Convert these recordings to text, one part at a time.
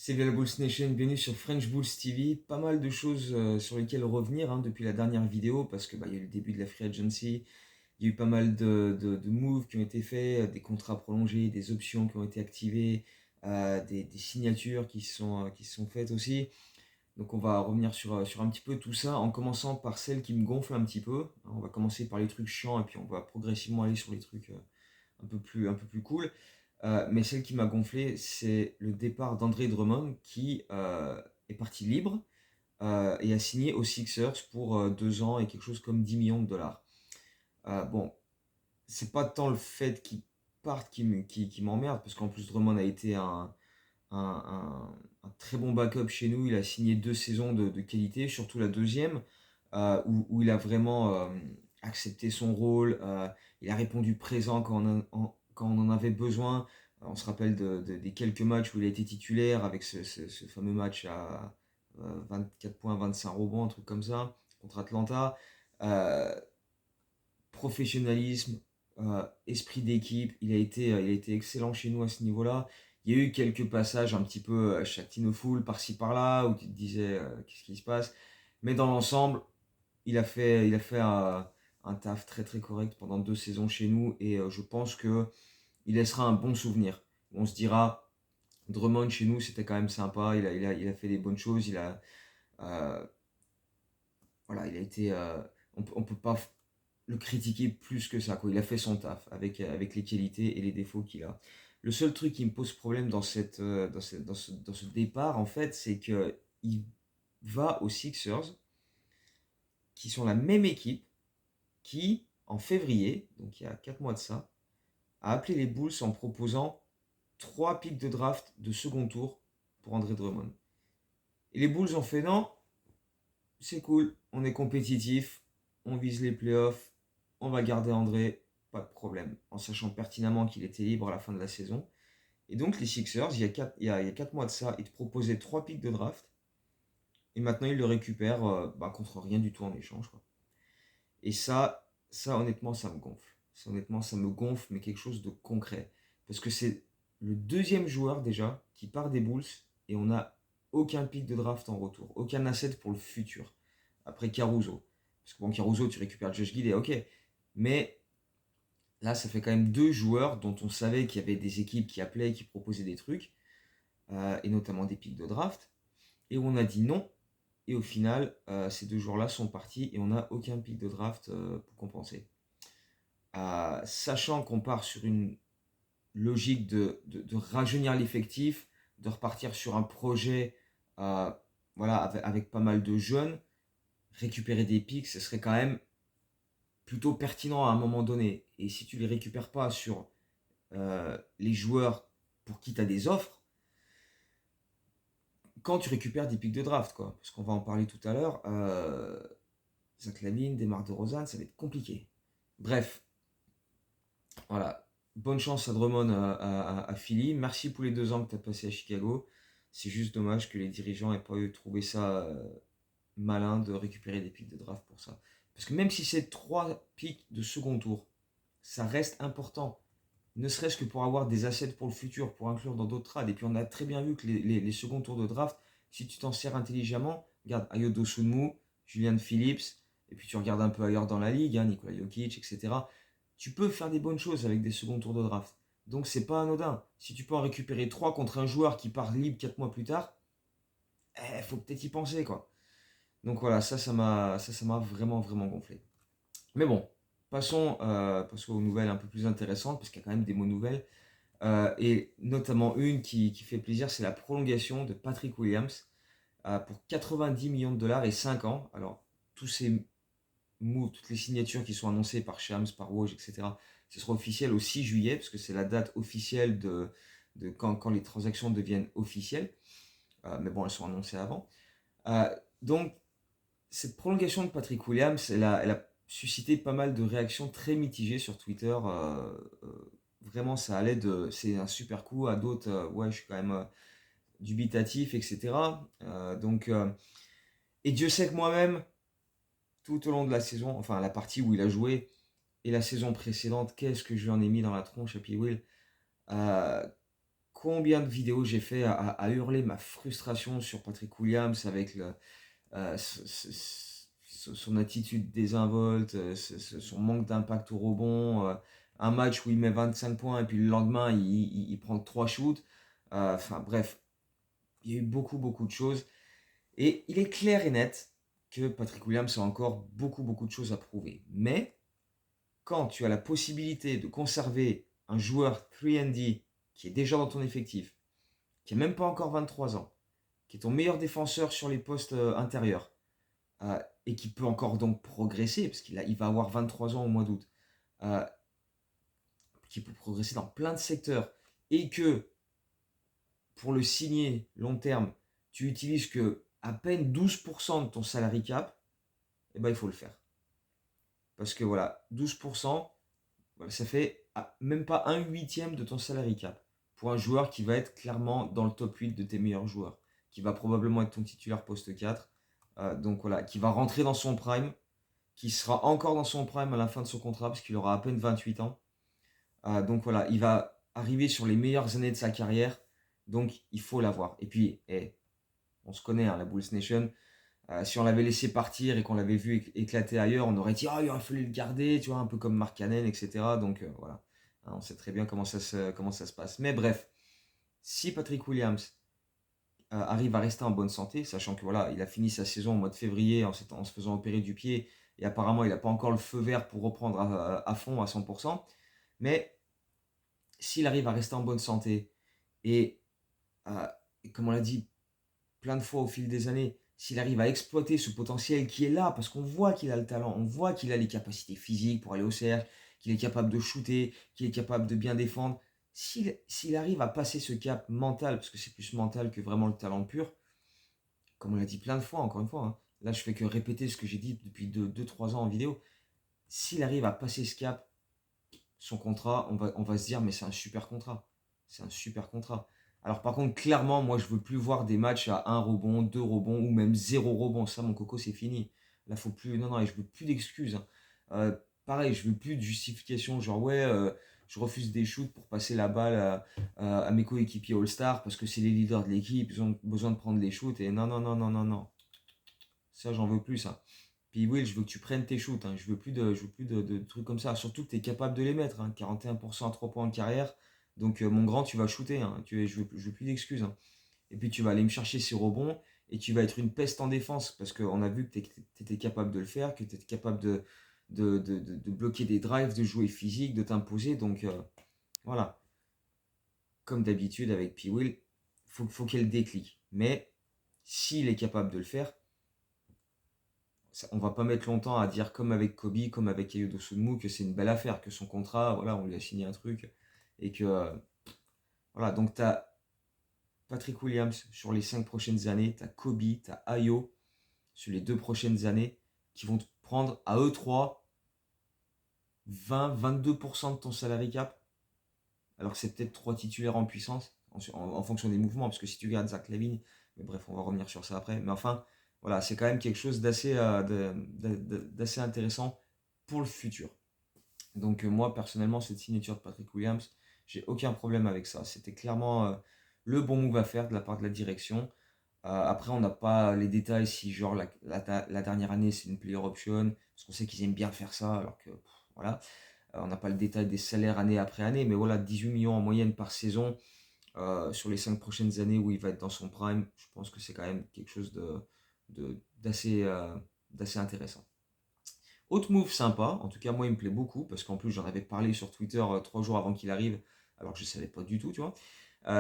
Salut la Bulls Nation, bienvenue sur French Bulls TV. Pas mal de choses sur lesquelles revenir depuis la dernière vidéo parce que il y a eu le début de la free agency, il y a eu pas mal de moves qui ont été faits, des contrats prolongés, des options qui ont été activées, des signatures qui sont faites aussi. Donc on va revenir sur un petit peu tout ça en commençant par celle qui me gonfle un petit peu. On va commencer par les trucs chiants et puis on va progressivement aller sur les trucs un peu plus cool. Mais celle qui m'a gonflé, c'est le départ d'André Drummond qui est parti libre et a signé aux Sixers pour 2 ans et quelque chose comme 10 millions de dollars. Bon, c'est pas tant le fait qu'il parte qui m'emmerde, parce qu'en plus Drummond a été un très bon backup chez nous. Il a signé 2 saisons de qualité, surtout la deuxième, où il a vraiment accepté son rôle. Il a répondu présent quand on en avait besoin. On se rappelle des quelques matchs où il a été titulaire avec ce fameux match à 24 points, 25 rebonds, un truc comme ça, contre Atlanta. Euh, Professionnalisme, esprit d'équipe, il a été excellent chez nous à ce niveau-là. Il y a eu quelques passages un petit peu Fool par-ci par-là, où tu te disais qu'est-ce qui se passe. Mais dans l'ensemble, il a fait un taf très très correct pendant 2 saisons chez nous, et je pense que il laissera un bon souvenir. On se dira, Drummond chez nous, c'était quand même sympa, il a fait des bonnes choses, euh, voilà, il a été, on peut pas le critiquer plus que ça, quoi. Il a fait son taf avec les qualités et les défauts qu'il a. Le seul truc qui me pose problème dans ce départ, en fait, c'est que il va aux Sixers, qui sont la même équipe, qui, en février, donc il y a 4 mois de ça, a appelé les Bulls en proposant 3 pics de draft de second tour pour André Drummond. Et les Bulls ont fait non, c'est cool, on est compétitif, on vise les playoffs, on va garder André, pas de problème, en sachant pertinemment qu'il était libre à la fin de la saison. Et donc les Sixers, il y a 4 mois de ça, ils te proposaient 3 pics de draft, et maintenant ils le récupèrent contre rien du tout en échange, quoi. Et ça honnêtement, ça me gonfle. Ça, honnêtement, ça me gonfle, mais quelque chose de concret. Parce que c'est le deuxième joueur déjà qui part des Bulls, et on n'a aucun pic de draft en retour, aucun asset pour le futur. Après Caruso. Parce que bon, Caruso, tu récupères Josh Giddey, ok. Mais là, ça fait quand même 2 joueurs dont on savait qu'il y avait des équipes qui appelaient, qui proposaient des trucs, et notamment des pics de draft, et où on a dit non. Et au final, ces 2 joueurs-là sont partis et on n'a aucun pic de draft pour compenser. Sachant qu'on part sur une logique de rajeunir l'effectif, de repartir sur un projet voilà, avec pas mal de jeunes, récupérer des pics, ce serait quand même plutôt pertinent à un moment donné. Et si tu les récupères pas sur les joueurs pour qui tu as des offres, quand tu récupères des pics de draft, quoi, parce qu'on va en parler tout à l'heure, Zach LaVine, Demar DeRozan, ça va être compliqué. Bref, voilà. Bonne chance à Drummond à Philly. Merci pour les 2 ans que tu as passé à Chicago. C'est juste dommage que les dirigeants aient pas eu trouvé ça malin de récupérer des pics de draft pour ça. Parce que même si c'est 3 pics de second tour, ça reste important. Ne serait-ce que pour avoir des assets pour le futur, pour inclure dans d'autres trades. Et puis on a très bien vu que les seconds tours de draft, si tu t'en sers intelligemment, regarde Ayodo Sunmu, Julian Phillips, et puis tu regardes un peu ailleurs dans la ligue, Nikola Jokic, etc. Tu peux faire des bonnes choses avec des seconds tours de draft. Donc c'est pas anodin. Si tu peux en récupérer 3 contre un joueur qui part libre 4 mois plus tard, faut peut-être y penser, quoi. Donc voilà, ça m'a vraiment, vraiment gonflé. Mais bon, passons aux nouvelles un peu plus intéressantes, parce qu'il y a quand même des mots nouvelles. Et notamment une qui fait plaisir, c'est la prolongation de Patrick Williams pour 90 millions de dollars et 5 ans. Alors, tous ces moves, toutes les signatures qui sont annoncées par Shams, par Woj, etc., ce sera officiel au 6 juillet, parce que c'est la date officielle de quand les transactions deviennent officielles. Mais bon, elles sont annoncées avant. Euh, donc, cette prolongation de Patrick Williams, elle a suscité pas mal de réactions très mitigées sur Twitter. Vraiment, ça allait de c'est un super coup à d'autres, ouais, je suis quand même dubitatif, etc. Et Dieu sait que moi-même, tout au long de la saison, enfin la partie où il a joué et la saison précédente, qu'est-ce que je lui en ai mis dans la tronche à P. Will. Euh, combien de vidéos j'ai fait à hurler ma frustration sur Patrick Williams avec son attitude désinvolte, son manque d'impact au rebond, un match où il met 25 points et puis le lendemain il prend 3 shoots. Enfin bref, il y a eu beaucoup de choses. Et il est clair et net que Patrick Williams a encore beaucoup de choses à prouver. Mais quand tu as la possibilité de conserver un joueur 3&D qui est déjà dans ton effectif, qui n'a même pas encore 23 ans, qui est ton meilleur défenseur sur les postes intérieurs, et qui peut encore donc progresser, parce il va avoir 23 ans au mois d'août, euh, qui peut progresser dans plein de secteurs, et que pour le signer long terme, tu utilises que à peine 12% de ton salary cap, eh ben, il faut le faire. Parce que voilà, 12%, voilà, ça fait même pas un huitième de ton salary cap. Pour un joueur qui va être clairement dans le top 8 de tes meilleurs joueurs, qui va probablement être ton titulaire poste 4, donc voilà, qui va rentrer dans son prime, qui sera encore dans son prime à la fin de son contrat, parce qu'il aura à peine 28 ans. Donc voilà, il va arriver sur les meilleures années de sa carrière, donc il faut l'avoir. Et puis, on se connaît, hein, la Bulls Nation. Si on l'avait laissé partir et qu'on l'avait vu éclater ailleurs, on aurait dit il aurait fallu le garder, tu vois, un peu comme Mark Cannon, etc. Donc voilà, hein, on sait très bien comment ça se passe. Mais bref, si Patrick Williams arrive à rester en bonne santé, sachant que voilà, il a fini sa saison au mois de février en se faisant opérer du pied, et apparemment il n'a pas encore le feu vert pour reprendre à fond, à 100%, mais s'il arrive à rester en bonne santé, et, comme on l'a dit plein de fois au fil des années, s'il arrive à exploiter ce potentiel qui est là, parce qu'on voit qu'il a le talent, on voit qu'il a les capacités physiques pour aller au cercle, qu'il est capable de shooter, qu'il est capable de bien défendre, s'il arrive à passer ce cap mental, parce que c'est plus mental que vraiment le talent pur, comme on l'a dit plein de fois, encore une fois, hein, là je fais que répéter ce que j'ai dit depuis 2-3 ans en vidéo, s'il arrive à passer ce cap, son contrat, on va se dire mais c'est un super contrat. C'est un super contrat. Alors par contre, clairement, moi je veux plus voir des matchs à 1 rebond, 2 rebonds ou même 0 rebond. Ça, mon coco, c'est fini. Là, faut plus. Non, non, et je veux plus d'excuses, hein. Pareil, je veux plus de justification. Genre, ouais, je refuse des shoots pour passer la balle à mes coéquipiers All-Star parce que c'est les leaders de l'équipe, ils ont besoin de prendre les shoots. Et non, non, non, non, non, non. Ça, j'en veux plus, ça. Puis Will, je veux que tu prennes tes shoots, hein. Je veux plus de trucs comme ça. Surtout que tu es capable de les mettre, hein. 41% à 3 points de carrière. Donc mon grand, tu vas shooter, hein. Je veux plus d'excuses, hein. Et puis tu vas aller me chercher ces rebonds et tu vas être une peste en défense parce qu'on a vu que tu étais capable de le faire, que tu étais capable de bloquer des drives, de jouer physique, de t'imposer. Donc voilà, comme d'habitude avec P-Will, faut qu'elle déclique. Mais s'il est capable de le faire, on va pas mettre longtemps à dire comme avec Kobe, comme avec Ayo Dosunmu, que c'est une belle affaire, que son contrat, voilà, on lui a signé un truc. Et que, voilà, donc tu as Patrick Williams sur les 5 prochaines années, tu as Kobe, tu as Ayo sur les 2 prochaines années, qui vont te prendre à eux 3 20-22% de ton salary cap, alors que c'est peut-être 3 titulaires en puissance, en fonction des mouvements, parce que si tu gardes Zach LaVine, mais bref, on va revenir sur ça après, mais enfin, voilà, c'est quand même quelque chose d'assez intéressant pour le futur. Donc moi, personnellement, cette signature de Patrick Williams, j'ai aucun problème avec ça. C'était clairement le bon move à faire de la part de la direction. Après, on n'a pas les détails si genre la dernière année c'est une player option, parce qu'on sait qu'ils aiment bien faire ça, alors que voilà. On n'a pas le détail des salaires année après année, mais voilà, 18 millions en moyenne par saison sur les 5 prochaines années où il va être dans son prime, je pense que c'est quand même quelque chose d'assez intéressant. Autre move sympa, en tout cas moi il me plaît beaucoup, parce qu'en plus j'en avais parlé sur Twitter 3 jours avant qu'il arrive, alors que je ne savais pas du tout, tu vois.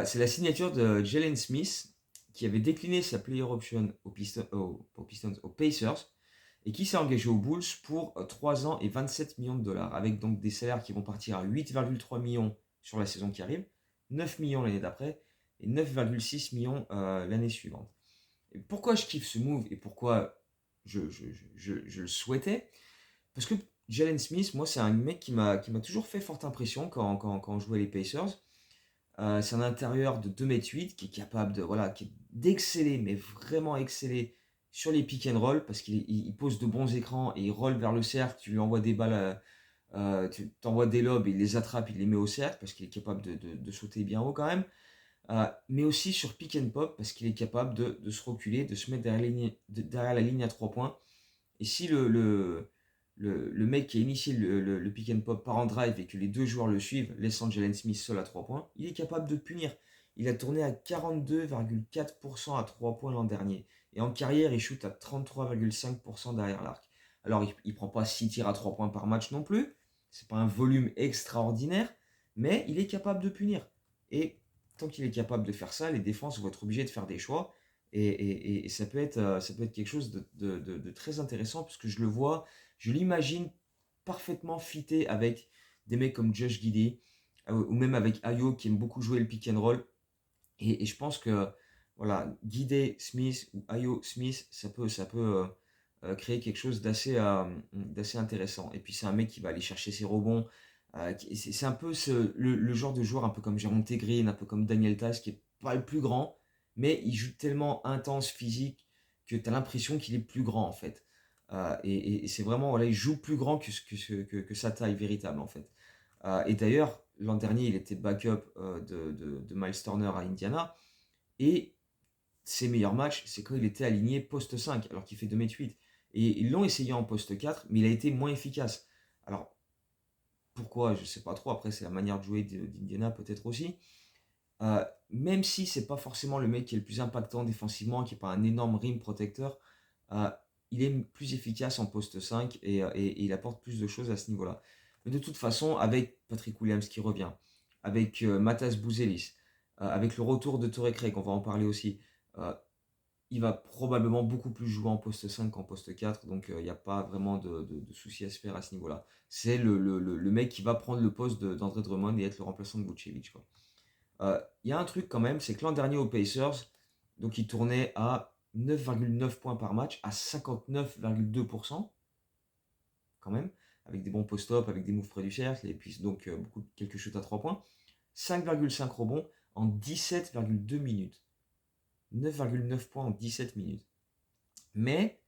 C'est la signature de Jalen Smith, qui avait décliné sa player option aux Pacers, et qui s'est engagé aux Bulls pour 3 ans et 27 millions de dollars, avec donc des salaires qui vont partir à 8,3 millions sur la saison qui arrive, 9 millions l'année d'après, et 9,6 millions l'année suivante. Et pourquoi je kiffe ce move, et pourquoi je le souhaitais, parce que Jalen Smith, moi, c'est un mec qui m'a toujours fait forte impression quand on jouait les Pacers. C'est un intérieur de 2,8 m qui est capable d'exceller, mais vraiment exceller sur les pick and roll, parce qu'il pose de bons écrans et il roll vers le cercle. Tu lui envoies des balles, tu t'envoies des lobes, il les attrape, il les met au cercle, parce qu'il est capable de sauter bien haut quand même. Mais aussi sur pick and pop, parce qu'il est capable de se reculer, de se mettre derrière la ligne à 3 points. Et si le mec qui a initié le pick and pop part en drive et que les deux joueurs le suivent, laissant Jalen Smith seul à 3 points, il est capable de punir. Il a tourné à 42,4% à 3 points l'an dernier. Et en carrière, il shoot à 33,5% derrière l'arc. Alors, il ne prend pas 6 tirs à 3 points par match non plus. C'est pas un volume extraordinaire, mais il est capable de punir. Et tant qu'il est capable de faire ça, les défenses vont être obligées de faire des choix. Et ça peut être quelque chose de très intéressant parce que je le vois, je l'imagine parfaitement fité avec des mecs comme Josh Giddey ou même avec Ayo qui aime beaucoup jouer le pick and roll. Et je pense que voilà, Giddey Smith ou Ayo Smith, créer quelque chose d'assez intéressant. Et puis c'est un mec qui va aller chercher ses rebonds. C'est un peu le genre de joueur un peu comme Jérôme Green, un peu comme Daniel Tass, qui est pas le plus grand, mais il joue tellement intense physique que tu as l'impression qu'il est plus grand en fait. Et c'est vraiment, voilà, il joue plus grand que sa taille véritable en fait. Et d'ailleurs, l'an dernier, il était backup de Miles Turner à Indiana. Et ses meilleurs matchs, c'est quand il était aligné poste 5, alors qu'il fait 2,8 m. Et ils l'ont essayé en poste 4, mais il a été moins efficace. Alors, pourquoi? Je ne sais pas trop. Après, c'est la manière de jouer d'Indiana, peut-être aussi. Même si c'est pas forcément le mec qui est le plus impactant défensivement, qui n'est pas un énorme rim protecteur, euh, il est plus efficace en poste 5 et il apporte plus de choses à ce niveau-là. Mais de toute façon, avec Patrick Williams qui revient, avec Matas Bouzelis, avec le retour de Torrey Craig, on va en parler aussi, euh, il va probablement beaucoup plus jouer en poste 5 qu'en poste 4, donc il n'y a pas vraiment de souci à se faire à ce niveau-là. C'est le mec qui va prendre le poste d'André Drummond et être le remplaçant de Vucevic, quoi. Il y a un truc quand même, c'est que l'an dernier aux Pacers, donc il tournait à 9,9 points par match, à 59,2% quand même, avec des bons post-up, avec des moves près du cercle, et puis donc quelques shoots à 3 points. 5,5 rebonds en 17,2 minutes. 9,9 points en 17 minutes. Mais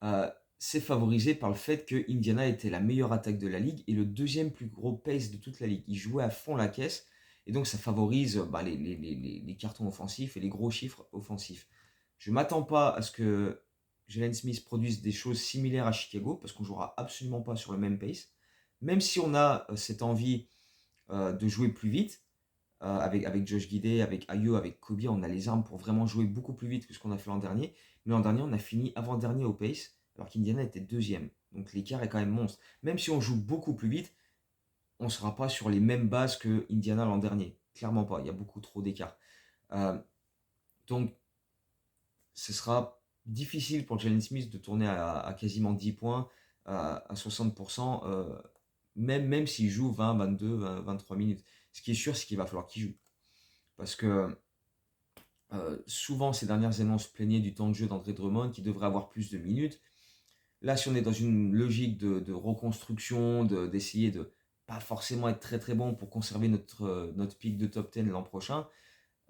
euh, c'est favorisé par le fait que Indiana était la meilleure attaque de la ligue et le deuxième plus gros pace de toute la ligue. Ils jouaient à fond la caisse et donc ça favorise les cartons offensifs et les gros chiffres offensifs. Je ne m'attends pas à ce que Jalen Smith produise des choses similaires à Chicago parce qu'on ne jouera absolument pas sur le même pace. Même si on a cette envie de jouer plus vite, avec Josh Giddey, avec Ayo, avec Kobe, on a les armes pour vraiment jouer beaucoup plus vite que ce qu'on a fait l'an dernier. Mais l'an dernier, on a fini avant-dernier au pace, alors qu'Indiana était deuxième. Donc l'écart est quand même monstre. Même si on joue beaucoup plus vite, on ne sera pas sur les mêmes bases que Indiana l'an dernier. Clairement pas, il y a beaucoup trop d'écart. Euh, donc ce sera difficile pour Jalen Smith de tourner à quasiment 10 points, à 60%, même s'il joue 20, 22, 23 minutes. Ce qui est sûr, c'est qu'il va falloir qu'il joue. Parce que souvent, ces dernières années, on se plaignait du temps de jeu d'André Drummond qui devrait avoir plus de minutes. Là, si on est dans une logique de reconstruction, d'essayer de pas forcément être très très bon pour conserver notre pic de top 10 l'an prochain,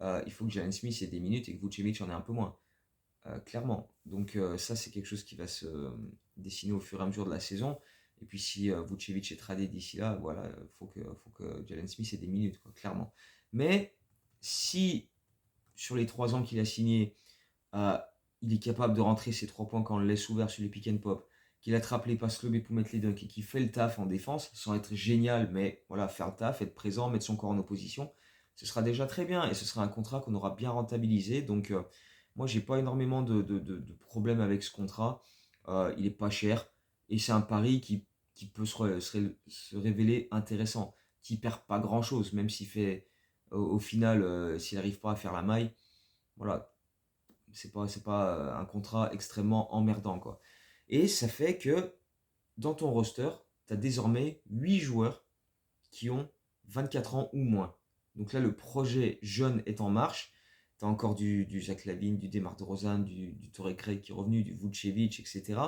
il faut que Jalen Smith ait des minutes et que Vucevic en ait un peu moins, clairement. Donc ça, c'est quelque chose qui va se dessiner au fur et à mesure de la saison. Et puis si Vucevic est tradé d'ici là, voilà, faut que Jalen Smith ait des minutes, quoi, clairement. Mais si sur les 3 ans qu'il a signé, euh, il est capable de rentrer ses 3 points quand on le laisse ouvert sur les pick and pop, qu'il attrape les passes lobées pour mettre les dunks et qu'il fait le taf en défense, sans être génial, mais voilà, faire le taf, être présent, mettre son corps en opposition, ce sera déjà très bien et ce sera un contrat qu'on aura bien rentabilisé. Donc, moi, j'ai pas énormément de problèmes avec ce contrat. Il est pas cher et c'est un pari qui peut se révéler intéressant, qui perd pas grand chose, même s'il fait au final, s'il n'arrive pas à faire la maille, voilà, c'est pas un contrat extrêmement emmerdant, quoi. Et ça fait que dans ton roster, tu as désormais 8 joueurs qui ont 24 ans ou moins. Donc là, le projet jeune est en marche. Tu as encore du Zach LaVine, du DeMar DeRozan, du Torrey Craig qui est revenu, du Vucevic, etc.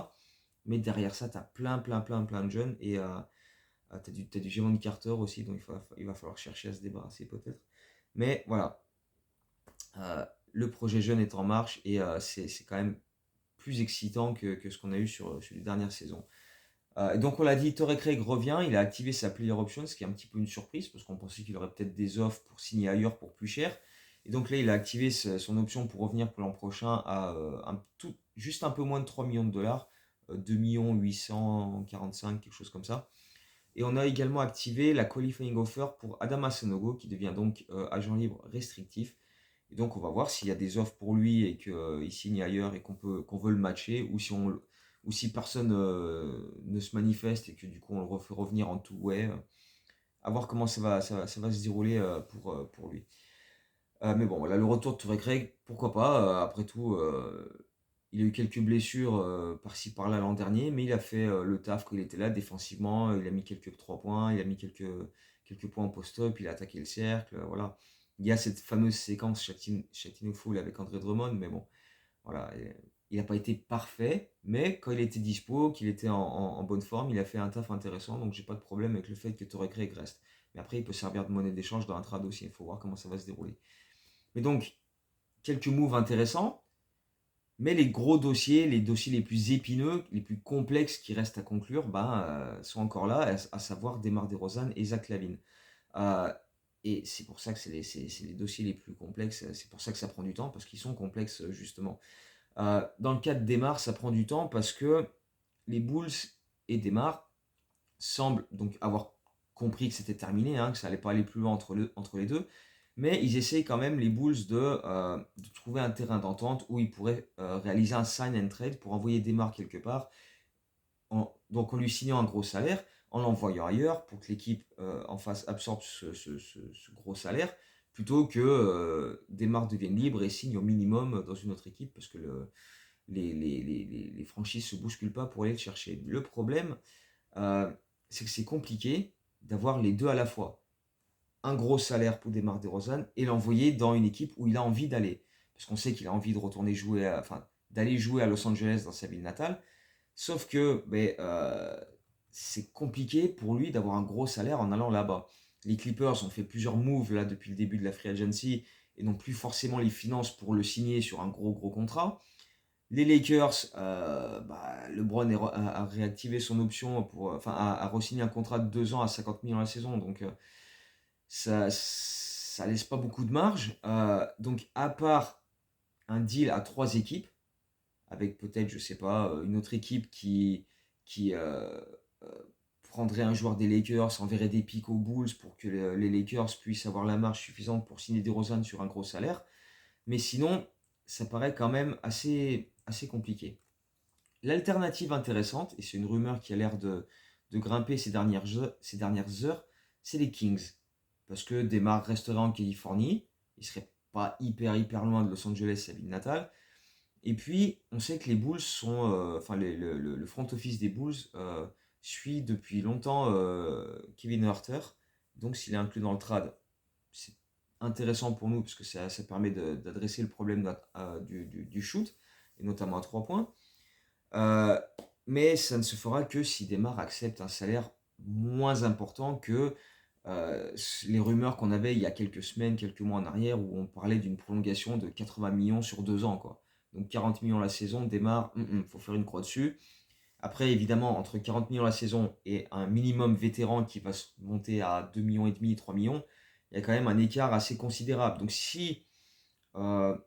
Mais derrière ça, tu as plein de jeunes. Et tu as du Javon Carter aussi, donc il va falloir chercher à se débarrasser peut-être. Mais voilà, le projet jeune est en marche et c'est quand même plus excitant que ce qu'on a eu sur les dernières saisons. Donc on l'a dit, Torrey Craig revient, il a activé sa player option, ce qui est un petit peu une surprise parce qu'on pensait qu'il aurait peut-être des offres pour signer ailleurs pour plus cher. Et donc là, il a activé son option pour revenir pour l'an prochain à juste un peu moins de 3 millions de dollars, 2 845, quelque chose comme ça. Et on a également activé la qualifying offer pour Adama Sanogo, qui devient donc agent libre restrictif. Et donc on va voir s'il y a des offres pour lui et qu'il signe ailleurs et qu'on veut le matcher, ou si personne ne se manifeste et que du coup on le refait revenir en two-way. À voir comment ça va se dérouler pour lui. Mais bon, voilà, le retour de Touré Craig, pourquoi pas. Après tout, il a eu quelques blessures par-ci par-là l'an dernier, mais il a fait le taf quand il était là défensivement. Il a mis quelques 3 points, il a mis quelques points en post-up, il a attaqué le cercle. Voilà. Il y a cette fameuse séquence Shatino Full avec André Drummond, mais bon, voilà. Il n'a pas été parfait, mais quand il était dispo, qu'il était en bonne forme, il a fait un taf intéressant, donc j'ai pas de problème avec le fait que Torrey Craig reste. Mais après, il peut servir de monnaie d'échange dans un trade aussi, il faut voir comment ça va se dérouler. Mais donc, quelques moves intéressants, mais les gros dossiers, les dossiers les plus épineux, les plus complexes qui restent à conclure, sont encore là, à savoir Demar DeRozan et Zach LaVine. Euh, et c'est pour ça que c'est les dossiers les plus complexes, c'est pour ça que ça prend du temps, parce qu'ils sont complexes justement. Dans le cas de Demar, ça prend du temps parce que les Bulls et Demar semblent donc avoir compris que c'était terminé, hein, que ça allait pas aller plus loin entre les deux. Mais ils essayent quand même, les Bulls, de trouver un terrain d'entente où ils pourraient réaliser un sign and trade pour envoyer Demar quelque part, donc en lui signant un gros salaire, en l'envoyant ailleurs pour que l'équipe en face absorbe ce gros salaire, plutôt que Demar devienne libre et signe au minimum dans une autre équipe, parce que les franchises ne se bousculent pas pour aller le chercher. Le problème, c'est que c'est compliqué d'avoir les deux à la fois. Un gros salaire pour Demar DeRozan et l'envoyer dans une équipe où il a envie d'aller. Parce qu'on sait qu'il a envie de retourner jouer, d'aller jouer à Los Angeles dans sa ville natale. Sauf que c'est compliqué pour lui d'avoir un gros salaire en allant là-bas. Les Clippers ont fait plusieurs moves là depuis le début de la free agency et n'ont plus forcément les finances pour le signer sur un gros contrat. Les Lakers, LeBron a réactivé son option a re-signé un contrat de 2 ans à 50 millions la saison, donc ça laisse pas beaucoup de marge. Donc à part un deal à 3 équipes, avec peut-être, je sais pas, une autre équipe qui prendrait un joueur des Lakers, enverrait des pics aux Bulls pour que les Lakers puissent avoir la marge suffisante pour signer DeRozan sur un gros salaire. Mais sinon, ça paraît quand même assez compliqué. L'alternative intéressante, et c'est une rumeur qui a l'air de grimper ces dernières heures, c'est les Kings. Parce que Demar resterait en Californie, il serait pas hyper loin de Los Angeles, sa ville natale. Et puis, on sait que les Bulls sont. Le front office des Bulls suit depuis longtemps Kevin Huerter. Donc, s'il est inclus dans le trade, c'est intéressant pour nous parce que ça permet d'adresser le problème du shoot, et notamment à 3 points. Mais ça ne se fera que si Demar accepte un salaire moins important que les rumeurs qu'on avait il y a quelques semaines, quelques mois en arrière, où on parlait d'une prolongation de 80 millions sur 2 ans, quoi. Donc 40 millions la saison, Demar, faut faire une croix dessus. Après, évidemment, entre 40 millions la saison et un minimum vétéran qui va se monter à 2 millions et demi, 3 millions, il y a quand même un écart assez considérable. Donc si on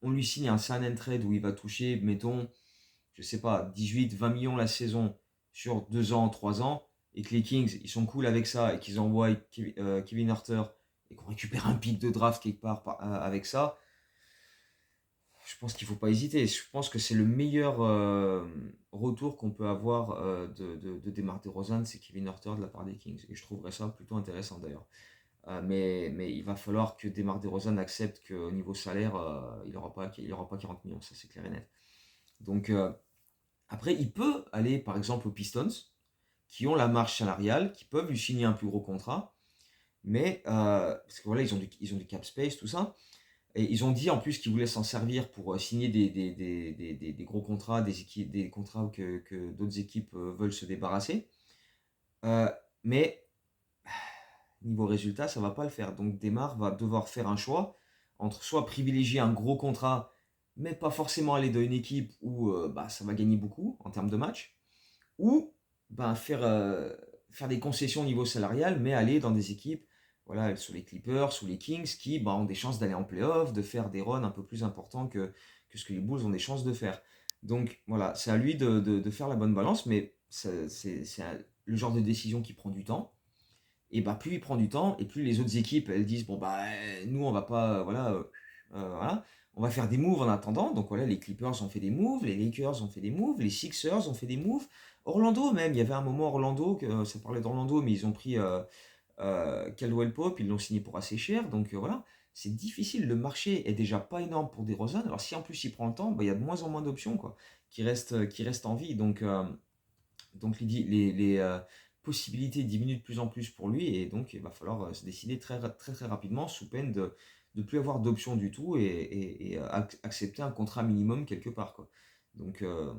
lui signe un sign and trade où il va toucher, mettons, je sais pas, 18, 20 millions la saison sur 2 ans, 3 ans, et que les Kings, ils sont cool avec ça, et qu'ils envoient Kevin Huerter, et qu'on récupère un pic de draft quelque part avec ça, je pense qu'il ne faut pas hésiter. Je pense que c'est le meilleur retour qu'on peut avoir de DeMar DeRozan, c'est Kevin Huerter de la part des Kings. Et je trouverais ça plutôt intéressant d'ailleurs. Mais il va falloir que DeMar DeRozan accepte qu'au niveau salaire, il n'aura pas 40 millions, ça c'est clair et net. Donc après, il peut aller par exemple aux Pistons, qui ont la marge salariale, qui peuvent lui signer un plus gros contrat, mais parce que voilà, ils ont du cap space, tout ça. Et ils ont dit en plus qu'ils voulaient s'en servir pour signer des gros contrats, des contrats que d'autres équipes veulent se débarrasser. Mais niveau résultat, ça ne va pas le faire. Donc Demar va devoir faire un choix entre soit privilégier un gros contrat, mais pas forcément aller dans une équipe où ça va gagner beaucoup en termes de match, ou faire des concessions au niveau salarial, mais aller dans des équipes voilà, sur les Clippers ou les Kings qui ont des chances d'aller en playoff, de faire des runs un peu plus importants que ce que les Bulls ont des chances de faire. Donc voilà, c'est à lui de faire la bonne balance, mais le genre de décision qui prend du temps. Et bah plus il prend du temps, et plus les autres équipes elles disent bon bah nous on va pas voilà, on va faire des moves en attendant. Donc voilà, les Clippers ont fait des moves, les Lakers ont fait des moves, les Sixers ont fait des moves, Orlando même, il y avait un moment Orlando, ça parlait d'Orlando, mais ils ont pris Caldwell Pope, ils l'ont signé pour assez cher, donc voilà, c'est difficile, le marché est déjà pas énorme pour DeRozan, alors si en plus il prend le temps, bah, il y a de moins en moins d'options quoi, qui restent en vie, donc les possibilités diminuent de plus en plus pour lui, et donc il va falloir se décider très, très, très rapidement, sous peine de ne plus avoir d'options du tout, et accepter un contrat minimum quelque part, quoi. Donc, euh,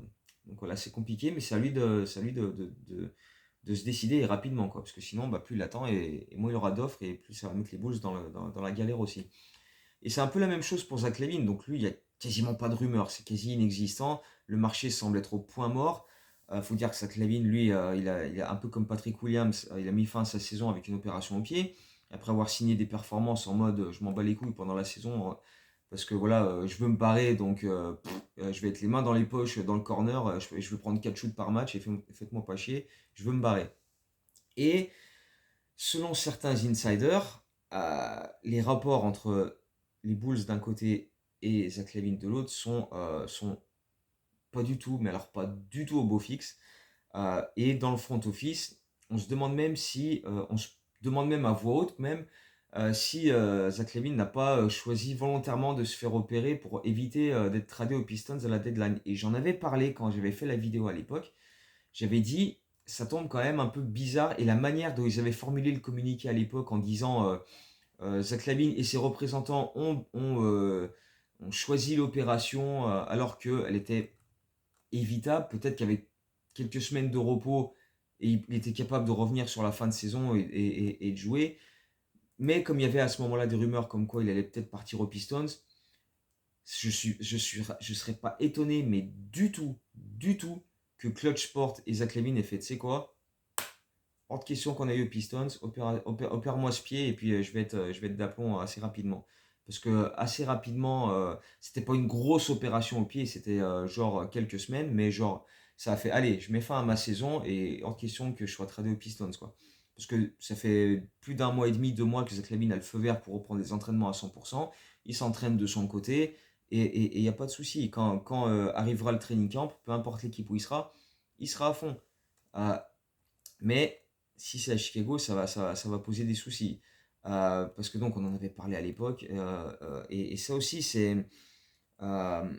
donc voilà, c'est compliqué, mais c'est à lui de se décider et rapidement, quoi, parce que sinon, bah, plus il attend, et moins il aura d'offres, et plus ça va mettre les Bulls dans la galère aussi. Et c'est un peu la même chose pour Zach LaVine. Donc lui, il n'y a quasiment pas de rumeurs, c'est quasi inexistant. Le marché semble être au point mort. Faut dire que Zach LaVine, lui, il a un peu comme Patrick Williams, il a mis fin à sa saison avec une opération au pied. Après avoir signé des performances en mode je m'en bats les couilles pendant la saison, parce que voilà, je veux me barrer, donc je vais être les mains dans les poches dans le corner, je veux prendre 4 shoots par match, et faites-moi pas chier, je veux me barrer. Et selon certains insiders, les rapports entre les Bulls d'un côté et Zach LaVine de l'autre sont pas du tout, mais alors pas du tout au beau fixe. Et dans le front office, on se demande même à voix haute même, si Zach LaVine n'a pas choisi volontairement de se faire opérer pour éviter d'être tradé aux Pistons à la deadline. Et j'en avais parlé quand j'avais fait la vidéo à l'époque. J'avais dit, ça tombe quand même un peu bizarre, et la manière dont ils avaient formulé le communiqué à l'époque en disant Zach LaVine et ses représentants ont choisi l'opération alors qu'elle était évitable, peut-être qu'avec quelques semaines de repos, et il était capable de revenir sur la fin de saison et de jouer. Mais comme il y avait à ce moment-là des rumeurs comme quoi il allait peut-être partir aux Pistons, je serais pas étonné, mais du tout, que Clutch Sport et Zach LaVine aient fait, tu sais quoi, hors de question qu'on aille aux Pistons, opère-moi ce pied, et puis je vais être d'aplomb assez rapidement. Parce que assez rapidement, c'était pas une grosse opération au pied, c'était genre quelques semaines, mais genre ça a fait, allez, je mets fin à ma saison, et hors de question que je sois tradé aux Pistons, quoi. Parce que ça fait plus d'un mois et demi, 2 mois que Zach LaVine a le feu vert pour reprendre les entraînements à 100%. Il s'entraîne de son côté, et il n'y a pas de souci. Quand arrivera le training camp, peu importe l'équipe où il sera à fond. Euh, mais si c'est à Chicago, ça va poser des soucis. Parce que donc on en avait parlé à l'époque, et ça aussi c'est euh,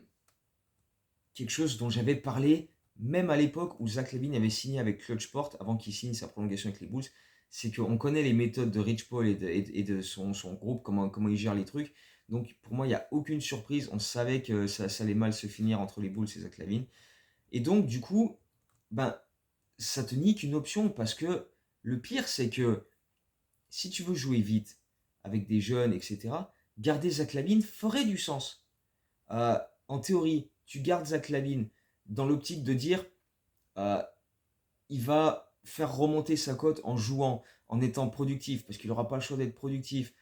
quelque chose dont j'avais parlé même à l'époque où Zach LaVine avait signé avec Clutchport avant qu'il signe sa prolongation avec les Bulls. C'est qu'on connaît les méthodes de Rich Paul et de son groupe, comment il gère les trucs. Donc pour moi, il n'y a aucune surprise. On savait que ça allait mal se finir entre les Bulls et Zach LaVine. Et donc, du coup, ben, ça te nie qu'une option, parce que le pire, c'est que si tu veux jouer vite avec des jeunes, etc., garder Zach LaVine ferait du sens. En théorie, tu gardes Zach LaVine dans l'optique de dire euh, il va faire remonter sa cote en jouant, en étant productif, parce qu'il n'aura pas le choix d'être productif.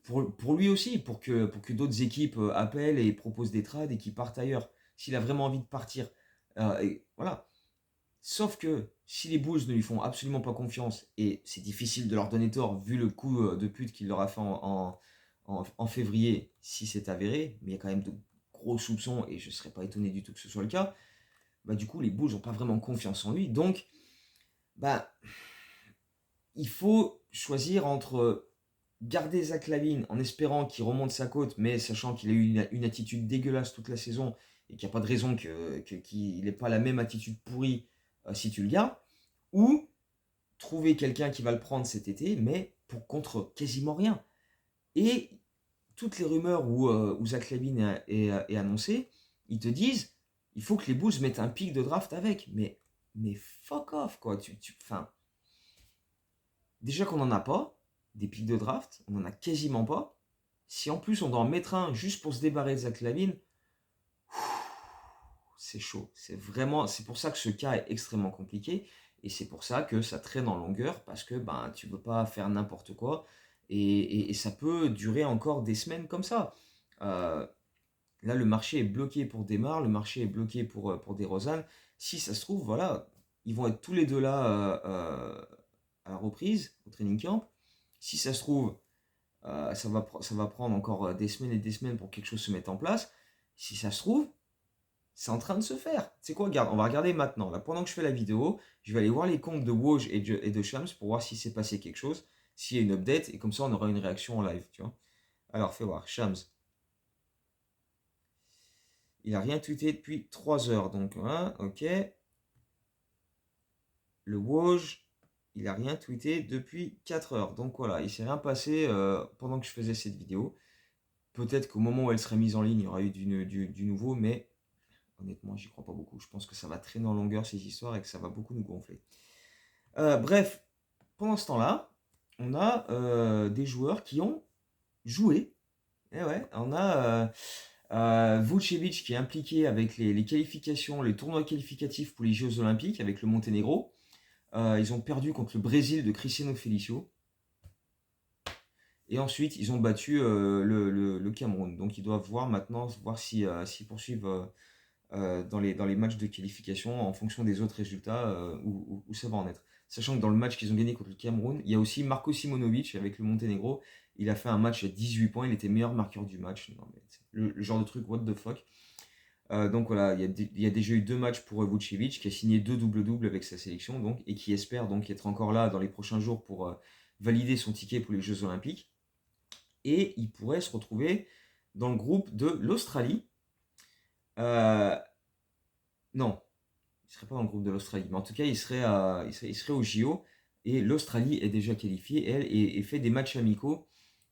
Pour lui aussi, pour que d'autres équipes appellent et proposent des trades et qu'il parte ailleurs, s'il a vraiment envie de partir. Et voilà. Sauf que si les Bulls ne lui font absolument pas confiance, et c'est difficile de leur donner tort vu le coup de pute qu'il leur a fait en février, si c'est avéré, mais il y a quand même de gros soupçons, et je ne serais pas étonné du tout que ce soit le cas, bah du coup les Bulls n'ont pas vraiment confiance en lui, donc bah il faut choisir entre garder Zach LaVine en espérant qu'il remonte sa cote, mais sachant qu'il a eu une attitude dégueulasse toute la saison, et qu'il n'y a pas de raison qu'il n'ait pas la même attitude pourrie si tu le gardes, ou trouver quelqu'un qui va le prendre cet été, mais contre quasiment rien. Et toutes les rumeurs où Zach LaVine est annoncé, ils te disent il faut que les Bulls mettent un pic de draft avec. Mais fuck off, quoi. Enfin, déjà qu'on n'en a pas, des pics de draft, on n'en a quasiment pas. Si en plus on doit en mettre un juste pour se débarrasser de Zach LaVine, c'est chaud. C'est pour ça que ce cas est extrêmement compliqué, et c'est pour ça que ça traîne en longueur, parce que ben tu veux pas faire n'importe quoi, Et ça peut durer encore des semaines comme ça. Euh, Là, le marché est bloqué pour Demar, le marché est bloqué pour DeRozan. Si ça se trouve, voilà, ils vont être tous les deux là à la reprise, au training camp. Si ça se trouve, ça va prendre encore des semaines et des semaines pour que quelque chose se mette en place. Si ça se trouve, c'est en train de se faire. C'est quoi, regarde, on va regarder maintenant. Là, pendant que je fais la vidéo, je vais aller voir les comptes de Woj et de Shams pour voir si s'est passé quelque chose, s'il y a une update, et comme ça, on aura une réaction en live, tu vois. Alors, fais voir, Shams. Il n'a rien tweeté depuis 3 heures, donc, hein, ok. Le Woj, il n'a rien tweeté depuis 4 heures. Donc voilà, il s'est rien passé pendant que je faisais cette vidéo. Peut-être qu'au moment où elle serait mise en ligne, il y aura eu du nouveau, mais honnêtement, j'y crois pas beaucoup. Je pense que ça va traîner en longueur ces histoires et que ça va beaucoup nous gonfler. Bref, pendant ce temps-là, on a des joueurs qui ont joué. Et ouais, on a Vucevic qui est impliqué avec les qualifications, les tournois qualificatifs pour les Jeux Olympiques avec le Monténégro. Ils ont perdu contre le Brésil de Cristiano Felicio. Et ensuite, ils ont battu le Cameroun. Donc, ils doivent voir maintenant, voir s'ils poursuivent dans les matchs de qualification en fonction des autres résultats où ça va en être. Sachant que dans le match qu'ils ont gagné contre le Cameroun, il y a aussi Marko Simonovic avec le Monténégro. Il a fait un match à 18 points, il était meilleur marqueur du match. Non, mais le genre de truc, what the fuck. Donc voilà, il y a déjà eu 2 matchs pour Vucevic qui a signé 2 double-double avec sa sélection donc, et qui espère donc être encore là dans les prochains jours pour valider son ticket pour les Jeux Olympiques. Et il pourrait se retrouver dans le groupe de l'Australie. Non, il ne serait pas dans le groupe de l'Australie, mais en tout cas, il serait au JO. Et l'Australie est déjà qualifiée, elle, et fait des matchs amicaux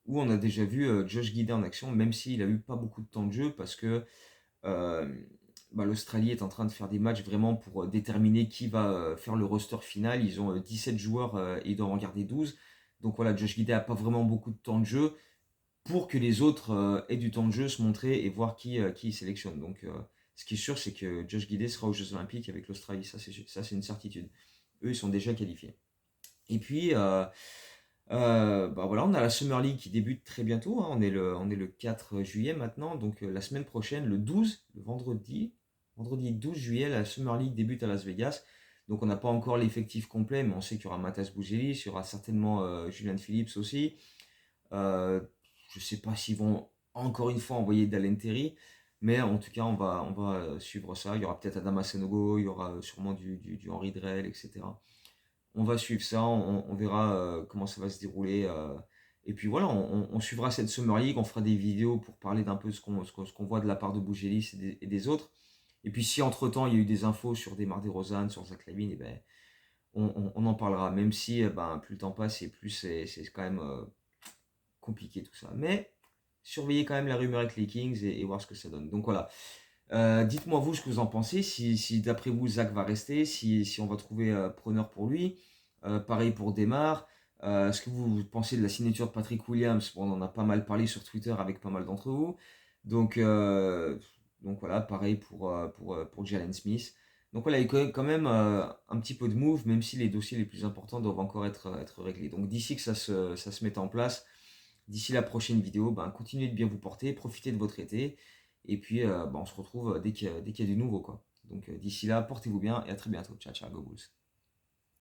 où on a déjà vu Josh Giddey en action, même s'il n'a eu pas beaucoup de temps de jeu, parce que l'Australie est en train de faire des matchs vraiment pour déterminer qui va faire le roster final. Ils ont 17 joueurs et ils doivent en garder 12. Donc voilà, Josh Giddey n'a pas vraiment beaucoup de temps de jeu pour que les autres aient du temps de jeu, se montrer et voir qui ils sélectionnent. Donc ce qui est sûr, c'est que Josh Giddey sera aux Jeux Olympiques avec l'Australie. Ça, c'est une certitude. Eux, ils sont déjà qualifiés. Et puis, voilà, on a la Summer League qui débute très bientôt. Hein. On est le 4 juillet maintenant. Donc la semaine prochaine, le 12, le vendredi 12 juillet, la Summer League débute à Las Vegas. Donc on n'a pas encore l'effectif complet, mais on sait qu'il y aura Matas Bouzeli, il y aura certainement Julian Phillips aussi. Euh, je ne sais pas s'ils vont encore une fois envoyer Dalen Terry, mais en tout cas, on va suivre ça. Il y aura peut-être Adama Sanogo, il y aura sûrement du Henry Drell, etc. On va suivre ça, on verra comment ça va se dérouler. Et puis voilà, on suivra cette Summer League, on fera des vidéos pour parler d'un peu ce qu'on voit de la part de Bougelis et des autres. Et puis si entre-temps il y a eu des infos sur Demar DeRozan, sur Zach LaVine, et ben, on en parlera. Même si plus le temps passe et plus c'est quand même compliqué tout ça. Mais surveillez quand même la rumeur avec les Kings et voir ce que ça donne. Donc voilà. Dites-moi vous ce que vous en pensez, si d'après vous Zach va rester, si on va trouver preneur pour lui. Pareil pour Demar. Ce que vous pensez de la signature de Patrick Williams? Bon, on en a pas mal parlé sur Twitter avec pas mal d'entre vous. Donc, voilà, pareil pour Jalen Smith. Donc voilà, il y a quand même un petit peu de move, même si les dossiers les plus importants doivent encore être réglés. Donc d'ici que ça se mette en place, d'ici la prochaine vidéo, continuez de bien vous porter, profitez de votre été. Et puis on se retrouve dès qu'il y a du nouveau, quoi. Donc d'ici là, portez-vous bien et à très bientôt. Ciao, ciao, go Bulls.